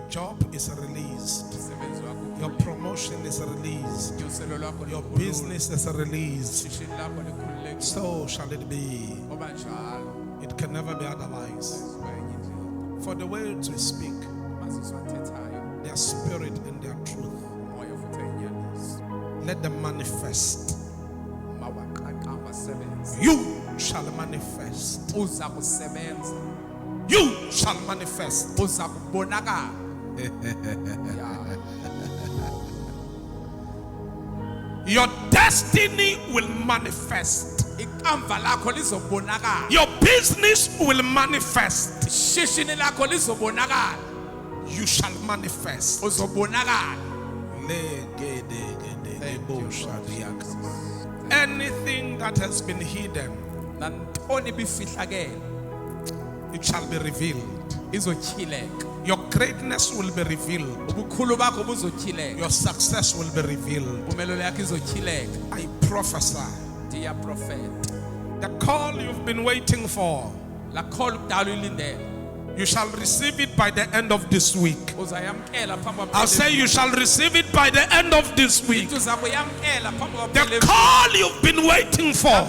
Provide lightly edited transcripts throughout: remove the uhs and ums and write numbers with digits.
job is released. Your promotion is released. Your business is released. So shall it be. It can never be otherwise. For the words we speak, their spirit and their truth, let them manifest. You shall manifest. You shall manifest. Your destiny will manifest. Your business will manifest. You shall manifest. Anything that has been hidden, it shall be revealed. Your greatness will be revealed. Your success will be revealed. I prophesy. The call you've been waiting for, you shall receive it by the end of this week. I'll say you shall receive it by the end of this week. The call you've been waiting for,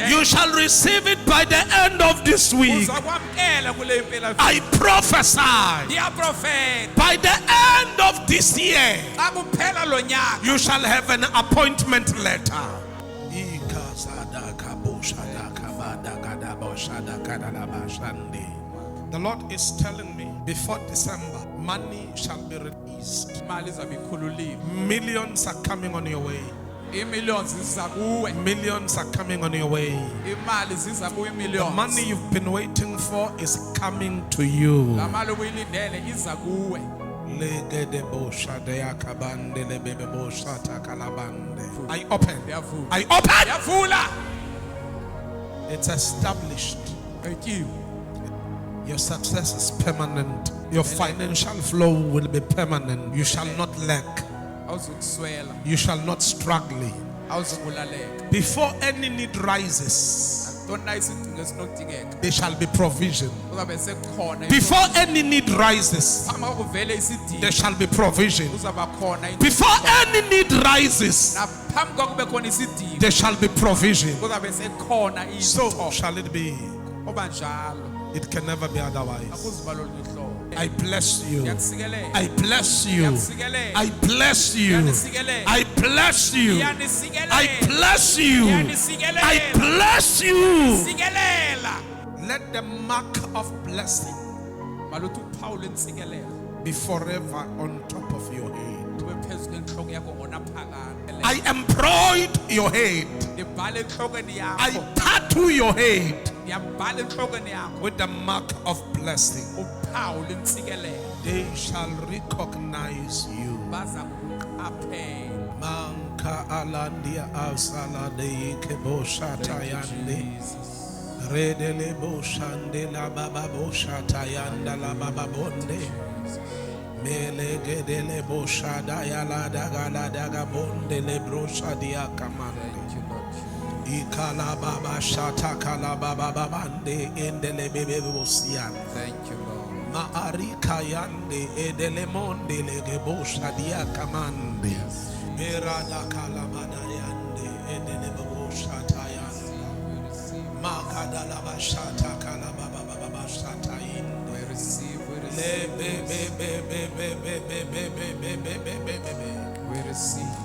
you shall receive it by the end of this week. I prophesy by the end of this year, you shall have an appointment letter. The Lord is telling me, before December, money shall be released. Millions are coming on your way. Millions are coming on your way. The money you've been waiting for is coming to you. I open. It's established. Thank you. Your success is permanent. Your financial flow will be permanent. You shall not lack. You shall not struggle. Before any need rises, there shall be provision. Before any need rises, there shall be provision. Before any need rises, there shall be provision. So shall it be. It can never be otherwise. I bless you. I bless you. I bless you. I bless you. I bless you. I bless you. Let the mark of blessing be forever on top of your head. I embroid your head. I tattoo your head with the mark of blessing. They shall recognize you. Manka alandia asala de keboshata yande. Redele boshande la baba boshata yanda la baba bonde. Melegedele boshada yala daga la daga bonde le broshadia kamande. Ikala baba shata kala baba babande endele bebe bosian. Thank you, Lord. Maarika yande edele monde lege boshadia kamande. Merada kala bada yande edele boshata yande. Makadala bashata kala baba baba shata yande. We receive. Le bebe bebe bebe bebe bebe bebe bebe. We receive.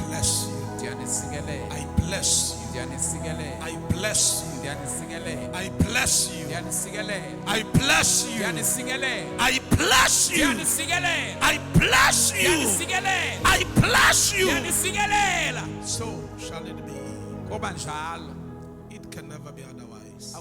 Bless you. I bless you. I bless you. I bless you. I bless you. I bless you. I bless you. I bless you. So shall it be. It can never be otherwise.